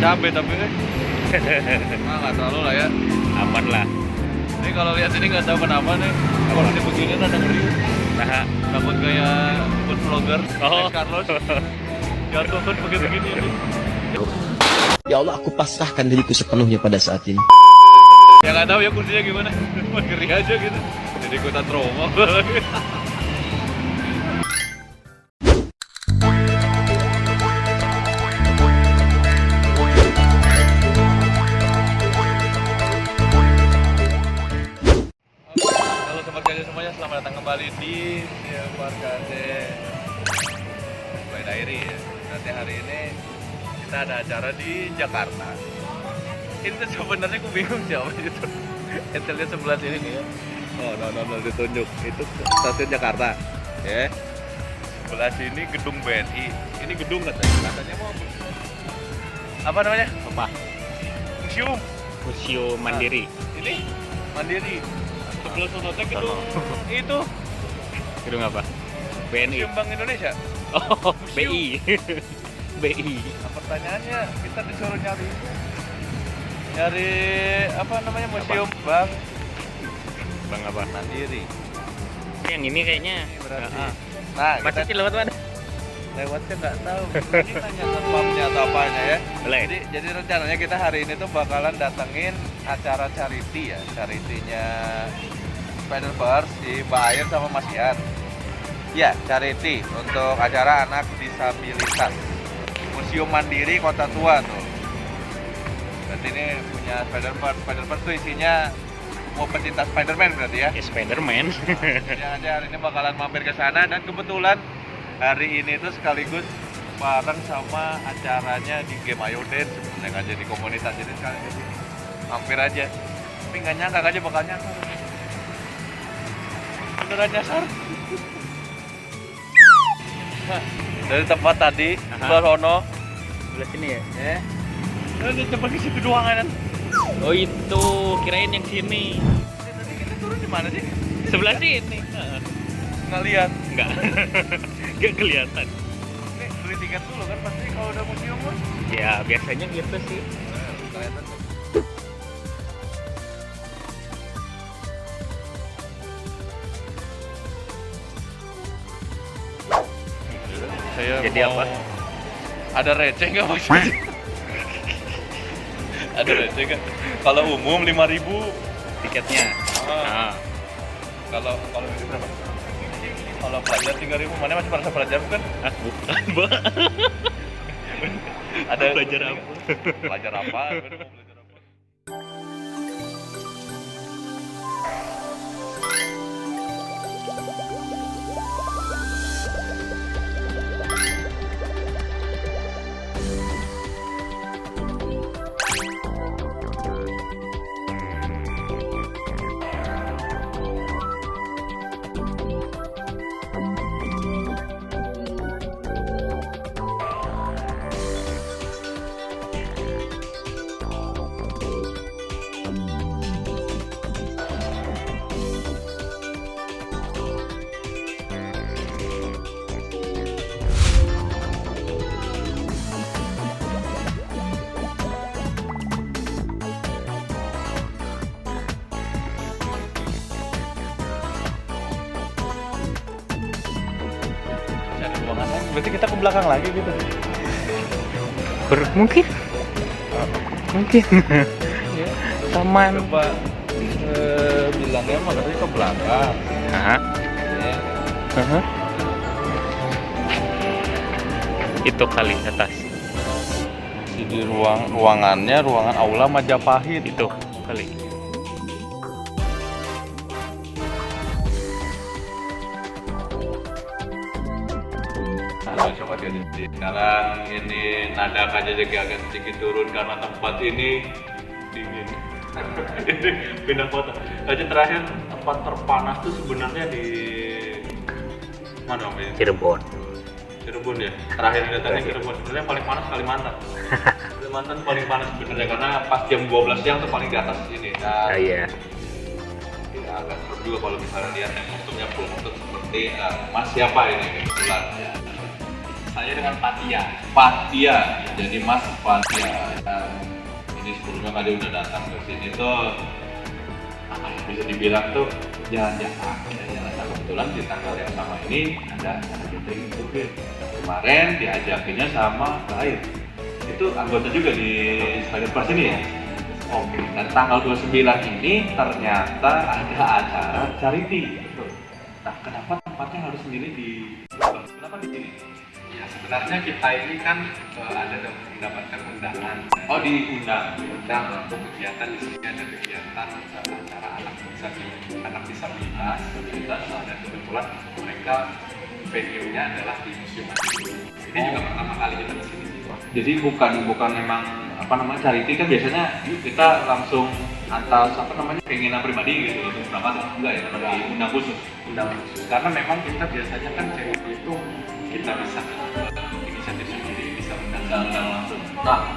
cabai tapi nggak terlalu lah ya. Aman lah. Ini kalau lihat ini nggak tahu kenapa nih. Kalau ini begini ada ngeri. Nah, Takut kayak food vlogger, Oh. Carlos. Jatuh kan begini ini. Ya Allah, aku pasrahkan diriku sepenuhnya pada saat ini. Ya nggak tahu ya kursinya gimana. Ngeri aja gitu. Jadi ikutan trauma. Halo Sobat Gajah semuanya, selamat datang kembali di Sobat Gajah by Diary ya. Nanti hari ini kita ada acara di Jakarta. Ini tuh sebenarnya aku bingung siapa itu. Kita lihat sebelah sini nih ya. Oh, no, ditunjuk. Itu stasiun Jakarta. Ya. Sebelah sini gedung BNI. Ini gedung katanya mau apa namanya? apa? Museum. Museum Mandiri. Ini Mandiri. Sebelah sono teh gedung itu Gedung apa? BNI. Museum Bank Indonesia. Oh, Museum. BI. BI. Nah, pertanyaannya kita disuruh nyari apa namanya museum Bank Bang apa? Mandiri. Yang ini kayaknya. Ini berarti. Ah. Nah, Masa kita sih lewat mana? lewatnya nggak tahu. Ini nanya ke pamnya atau apanya ya. Boleh. Jadi rencananya kita hari ini tuh bakalan datengin acara charity ya, charity-nya Spider-Verse si Mbak Air sama Mas Ian. Ya, charity untuk acara anak disabilitas. Museum Mandiri Kota Tua tuh. Berarti ini punya Spider-Verse. Spider-Verse tuh isinya mau pecinta Spider-Man berarti ya. Ya, Spider-Man. Yang aja hari ini bakalan mampir ke sana dan kebetulan hari ini tuh sekaligus bareng sama acaranya di Game Ayo Dance yang aja di komunitas ini sekali ke sini. Mampir aja. Tapi nggak nyangka aja bakal nyasar. Beneran nyasar. Nah, dari tempat tadi sebelah sono. Sebelah sini ya? Ini coba di situ doang kan. Oh, itu. Kirain yang sini. Tadi kita turun di mana sih? Sebelah sini. Nggak lihat. Enggak. Enggak kelihatan. Ini beli tiket dulu kan pasti kalau udah museum kan. Ya, biasanya gitu sih. Kelihatan. Saya Jadi mau- apa? Ada receh nggak maksudnya? Ada receh nggak? Kalau umum 5.000. Tiketnya. Ah. Nah, Kalau ini berapa? Kalau pelajar 3.000. Mana masih merasa pelajar bukan? bukan, Mbak. Ada Pelajar apa? Pelajar apa? Bener, mau belajar apa? Cari ruangan lagi. Berarti kita ke belakang lagi gitu. Mungkin. Mungkin. Ya. Taman. Coba bilangnya mah katanya ke belakang. Nah. Ya. Itu kali atas. Di ruangannya ruangan aula Majapahit. Itu kali. Halo sobat gadis. Sekarang ini nada kajajaki agak sedikit turun karena tempat ini dingin. Ini pindah kota. Aja terakhir tempat terpanas tuh sebenarnya di mana Om? Cirebon. Cirebon ya. Terakhir datangnya Cirebon. Sebenarnya paling panas Kalimantan. Kalimantan paling panas sebenarnya karena pas jam 12 siang tuh paling di atas sini. Dan Ah, iya. ya, agak serem juga kalau misalnya lihat yang kostumnya full kostum seperti Mas siapa ini kebetulan. Saya dengan Fatia. Fatia, jadi Mas Fatia. Ini sebelumnya kali udah datang ke sini tuh, apa ya, bisa dibilang tuh jalan-jalan. Nah, kebetulan di tanggal yang sama ini ada acara gathering itu. Kemarin diajakinnya sama Lain. Itu anggota juga di Spider Plus ini ya? Oke, dan tanggal 29 ini ternyata ada acara charity. Nah, kenapa tempatnya harus milih di kenapa di sini? Ya, sebenarnya kita ini kan ada mendapatkan undangan. Oh, diundang untuk kegiatan di sini ada kegiatan acara anak disabilitas, dan kebetulan mereka venue-nya adalah di Museum Madiun. Ini juga pertama kali kita di sini. Jadi bukan memang apa namanya charity kan biasanya kita langsung atas apa namanya keinginan pribadi gitu untuk berangkat, enggak ya, di undang khusus. Karena memang kita biasanya kan charity itu kita bisa inisiatif sendiri, bisa undang langsung. Nah,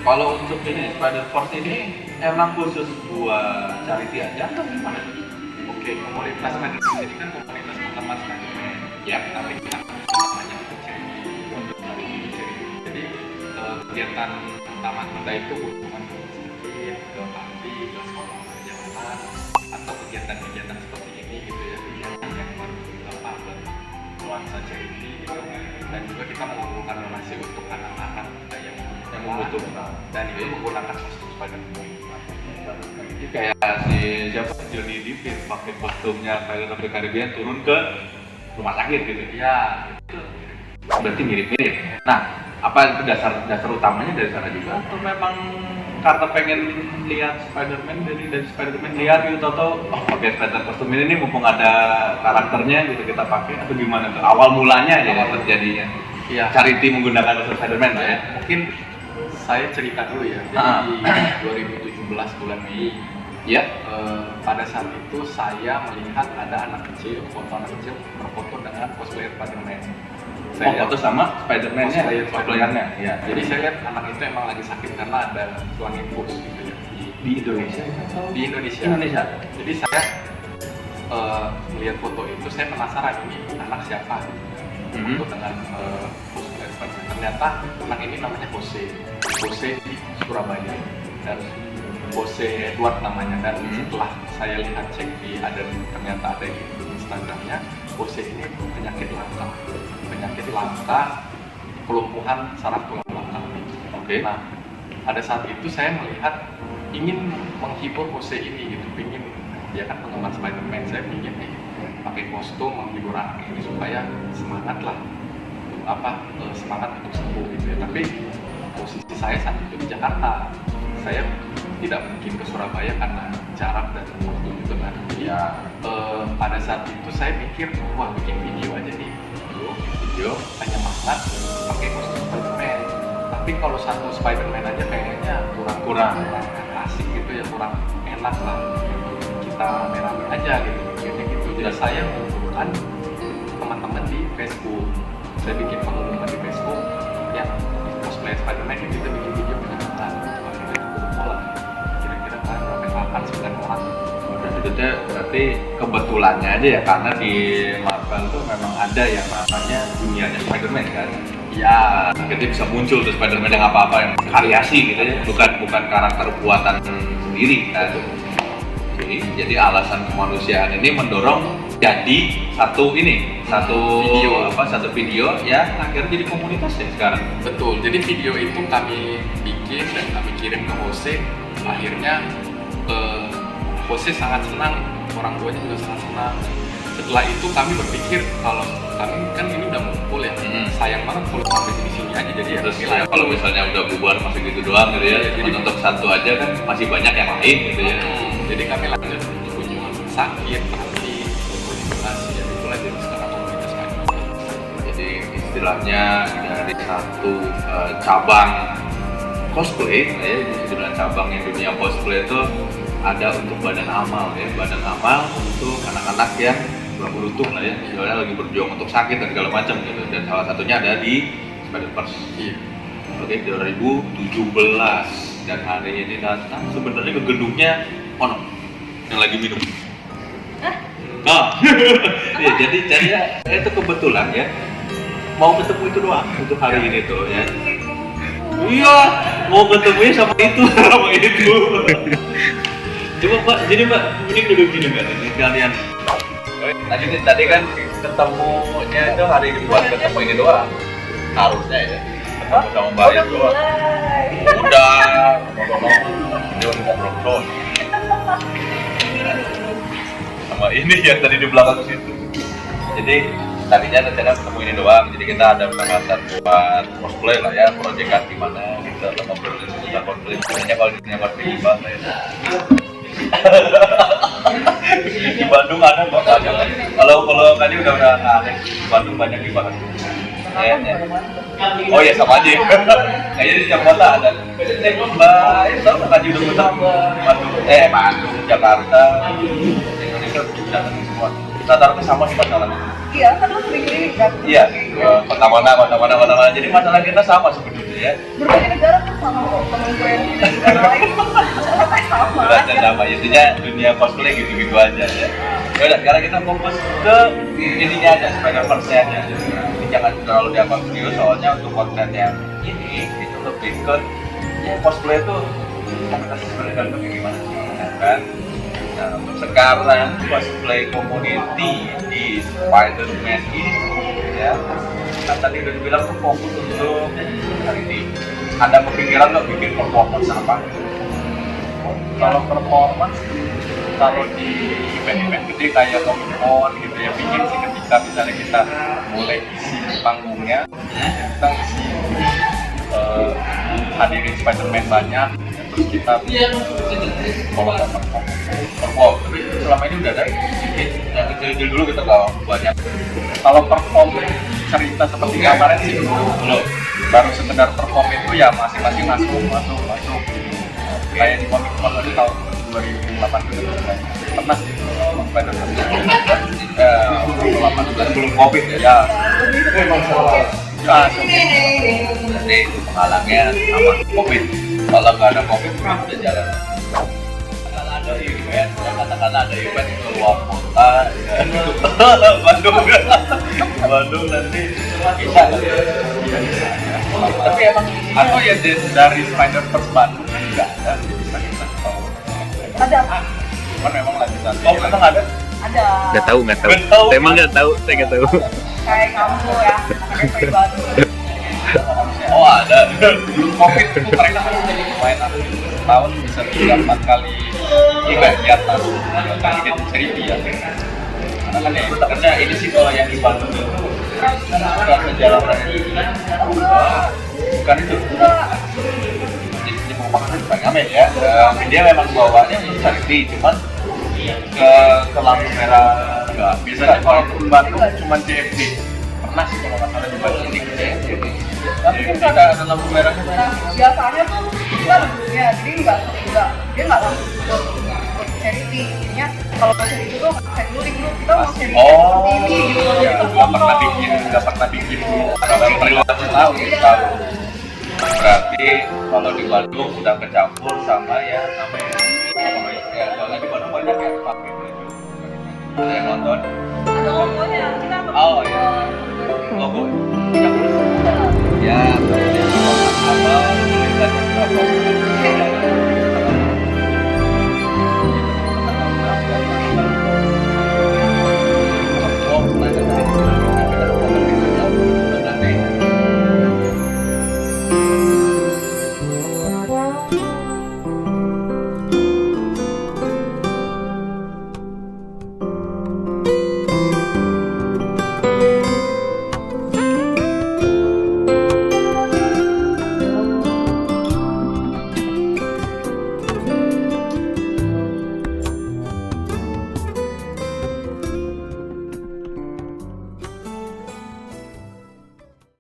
kalau untuk ini Spider Force ini emang khusus buat charity aja atau gimana? Oke, komunitas Spider ini kan komunitas teman Spider-Man. Ya, tapi kita namanya charity untuk charity. Jadi kegiatan taman kita itu hubungan ke panti, ke sekolah jalan, atau kegiatan-kegiatan seperti ini gitu ya, kegiatan yang bernuansa charity gitu. Dan juga kita mengumpulkan donasi untuk anak-anak yang membutuhkan, dan itu menggunakan kostum Spider-Man. Jadi kayak si siapa Johnny Depp pakai kostumnya Pirates of the Caribbean turun ke rumah sakit gitu. Ya, itu berarti mirip-mirip. Nah, apa itu dasar utamanya dari sana juga atau memang karena pengen lihat Spider-Man dari Spider-Man liar gitu atau pakai Spider kostum ini mumpung ada karakternya gitu kita pakai atau gimana tuh awal mulanya aja terjadinya? Iya. Charity menggunakan kostum Spider-Man ya. Mungkin saya cerita dulu ya. Jadi di 2017 bulan Mei ya, pada saat itu saya melihat ada anak kecil berfoto dengan cosplayer Spider-Man. Saya foto sama Spider-Man-nya, cosplayernya. Ya. Jadi saya lihat anak itu emang lagi sakit karena ada tulang infus gitu ya. Di Indonesia atau? Di Indonesia. Jadi saya melihat foto itu, saya penasaran ini anak siapa? Foto dengan cosplayer Spider-Man. Ternyata anak ini namanya Jose di Surabaya dan Jose Edward namanya. Dan setelah saya lihat cek ternyata ada di Instagramnya, Jose ini penyakit langka, kelumpuhan saraf tulang belakang. Oke. Nah, pada saat itu saya melihat ingin menghibur Jose ini gitu, dia kan penggemar Spider-Man, saya ingin pakai kostum menghibur anak ini supaya semangat untuk sembuh gitu ya. Tapi posisi saya saat itu di Jakarta, saya tidak mungkin ke Surabaya karena jarak dan waktu juga kan. Ya, pada saat itu saya mikir, wah bikin video aja nih, hanya masak pakai kostum Spider-Man. Tapi kalau satu Spider-Man aja kayaknya kurang asik gitu ya, kurang enak lah. Kita rame-rame aja gitu. Jadi saya mengumpulkan teman-teman di Facebook. Saya bikin pengumuman di Facebook yang cosplay Spider-Man ini kita bikin video penyambutan. Akhirnya kumpul lah. Kira-kira kapan 9 orang. Berarti kebetulannya aja ya, karena di Marvel tuh memang ada yang namanya dunianya Spider-Man kan. Ya, jadi bisa muncul tuh Spider-Man yang apa-apa yang variasi gitu ya, bukan karakter buatan sendiri kan. Jadi alasan kemanusiaan ini mendorong jadi satu video ya akhirnya jadi komunitas ya sekarang. Betul. Jadi video itu kami bikin dan kami kirim ke Jose. Akhirnya Jose sangat senang, orang tuanya juga sangat senang. Setelah itu kami berpikir kalau kami kan ini udah ngumpul ya, sayang banget kalau sampai sini aja. Jadi terus ya kalau misalnya udah bubar masih gitu doang gitu ya, jadi untuk satu aja kan masih banyak yang lain gitu ya. Jadi kami lanjut kunjungan sakit, panti, komunikasi, dan itulah jadi sekarang komunitas kami. Jadi istilahnya dari satu cabang cosplay, bisa dibilang cabang yang dunia cosplay itu ada untuk badan amal untuk anak-anak yang kurang beruntung lah ya, misalnya lagi berjuang untuk sakit dan segala macam gitu. Dan salah satunya ada di Spider-Verse. Iya. Oke, 2017 dan hari ini datang sebenarnya ke gedungnya Ono yang lagi minum. Ya, jadi itu kebetulan ya. mau ketemu itu doang untuk hari ini tuh ya. Iya, mau ketemunya sama itu. Coba Pak, jadi Pak, mending duduk gini Mbak, ini kalian. Tadi kan ketemunya itu hari ini buat ketemu ini doang. Harusnya ya. Ketemu sama Mbak itu doang. Udah, dia ngobrol terus. Sama ini yang tadi di belakang situ. Jadi tadinya rencana ketemu ini doang, jadi kita ada pembahasan buat cosplay lah ya, proyekan gimana kita ngobrolin tentang cosplay. Sebenarnya kalau di cosplay gimana ya? Di Bandung ada kok banyak kan? Kalau tadi udah ada di Bandung banyak dibahas. Oh ya sama aja. Kayaknya di setiap kota ada. Mbak, itu tahu nggak udah muter Bandung, Bandung, Jakarta, Indonesia udah semua. Rata-rata sama sih masalahnya. Iya, kan lo sering kan? Iya, kota mana. Jadi masalah kita sama sebetulnya ya. Berbagai negara kan sama kok, temen di negara lain sama. Beratnya sama, intinya dunia cosplay gitu-gitu aja ya. Ya udah, sekarang kita fokus ke ininya aja, Spider-Verse aja. Ini jangan terlalu dianggap serius, soalnya untuk konten yang ini itu lebih ke ya cosplay itu kita sebenarnya kan bagaimana sih, kan? Nah, untuk sekarang cosplay community di Spider-Man ini ya kan tadi udah dibilang tuh fokus untuk hari ini. Ada kepikiran nggak bikin performance apa? Kalau performance kalau di event-event gede kayak Comic-Con gitu ya, bikin sih ketika misalnya kita mulai isi panggungnya, kita isi hadirin Spider-Man banyak, terus kita bawa perform. Tapi selama ini udah ada sedikit, yang kecil dulu kita nggak banyak. Kalau perform cerita seperti kemarin sih belum. Baru sekedar perform itu ya masing-masing masuk. Kayak di Comic-Con tadi tahun 2018 pernah sih Spider-Man. 2018 belum Covid ya. Jadi penghalangnya sama Covid. Kalau nggak ada Covid, udah jalan. Kalau ada event, katakanlah ada event ke luar kota, ya. Bandung nanti bisa kan? Tapi emang atau ya dari Spider-Verse Bandung kan nggak ada, bisa kita tahu. Ada. Cuman memang lagi satu. Oh, memang ada. Ada. Nggak tahu. Saya emang nggak tahu, saya nggak tahu. Kayak kamu ya, anaknya baru. Oh ada. Belum Covid itu mereka main tahun bisa 3-4 kali event di atas 2 kali gitu cerita ya. Karena ini sih kalau yang di Bandung itu bukan sejarah bukan itu. Jadi mau makan bukan ngamen ya. Dia memang bawanya charity, cuman ke lampu merah enggak. Biasanya kalau ke Bandung cuma CFD. Pernah sih kalau nggak salah di Bandung ini CFD. Tapi kita ada lampu merahnya. Nah, biasanya tuh kita ya, jadi dia nggak langsung ikut charity. Jadinya kalau charity itu saya dulu kita mau charity seperti ini gitu. Ya, nggak pernah bikin kalau perlu tahu. Berarti kalau di Bandung udah kecampur sama ya namanya ya, soalnya di Bandung banyak yang pakai baju. Ada yang nonton? Ada logonya, kita Oh ya, logo. Ya, berarti apa? Tulisannya berapa?